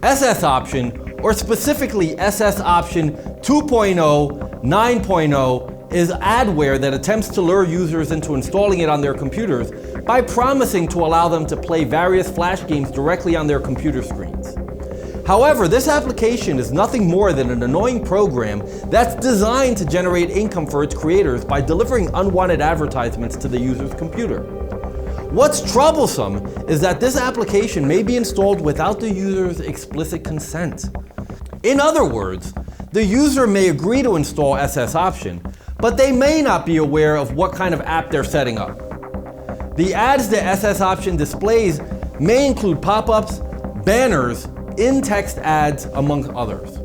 SSOption, or specifically SSOption 2.0 9.0, is adware that attempts to lure users into installing it on their computers by promising to allow them to play various flash games directly on their computer screens. However, this application is nothing more than an annoying program that's designed to generate income for its creators by delivering unwanted advertisements to the user's computer. What's troublesome is that this application may be installed without the user's explicit consent. In other words, the user may agree to install SSOption, but they may not be aware of what kind of app they're setting up. The ads that SSOption displays may include pop-ups, banners, in-text ads, among others.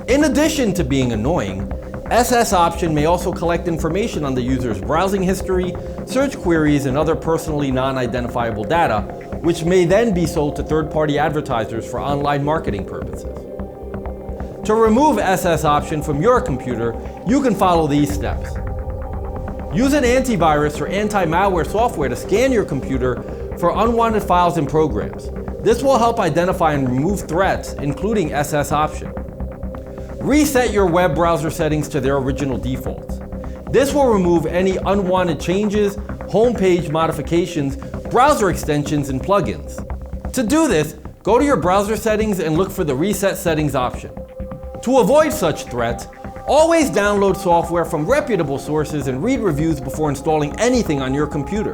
In addition to being annoying, SSOption may also collect information on the user's browsing history, search queries, and other personally non-identifiable data, which may then be sold to third-party advertisers for online marketing purposes. To remove SSOption from your computer, you can follow these steps. Use an antivirus or anti-malware software to scan your computer for unwanted files and programs. This will help identify and remove threats, including SSOption. Reset your web browser settings to their original defaults. This will remove any unwanted changes, homepage modifications, browser extensions, and plugins. To do this, go to your browser settings and look for the Reset Settings option. To avoid such threats, always download software from reputable sources and read reviews before installing anything on your computer.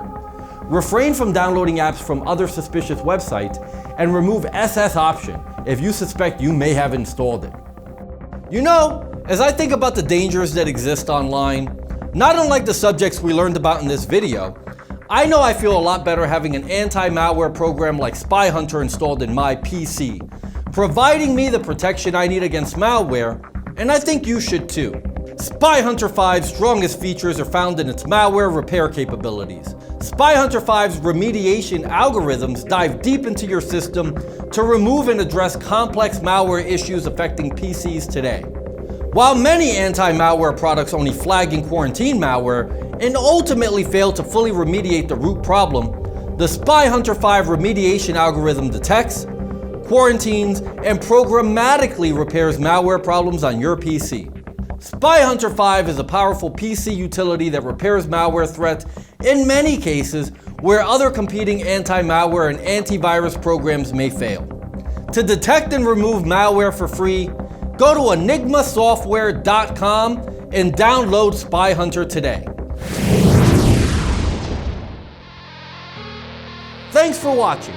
Refrain from downloading apps from other suspicious websites and remove SSOption if you suspect you may have installed it. You know, as I think about the dangers that exist online, not unlike the subjects we learned about in this video, I know I feel a lot better having an anti-malware program like Spy Hunter installed in my PC, providing me the protection I need against malware, and I think you should too. Spy Hunter 5's strongest features are found in its malware repair capabilities. Spy Hunter 5's remediation algorithms dive deep into your system to remove and address complex malware issues affecting PCs today. While many anti-malware products only flag and quarantine malware and ultimately fail to fully remediate the root problem, the Spy Hunter 5 remediation algorithm detects, quarantines, and programmatically repairs malware problems on your PC. Spy Hunter 5 is a powerful PC utility that repairs malware threats in many cases where other competing anti-malware and antivirus programs may fail. To detect and remove malware for free, go to enigmasoftware.com and download Spy Hunter today. Thanks for watching.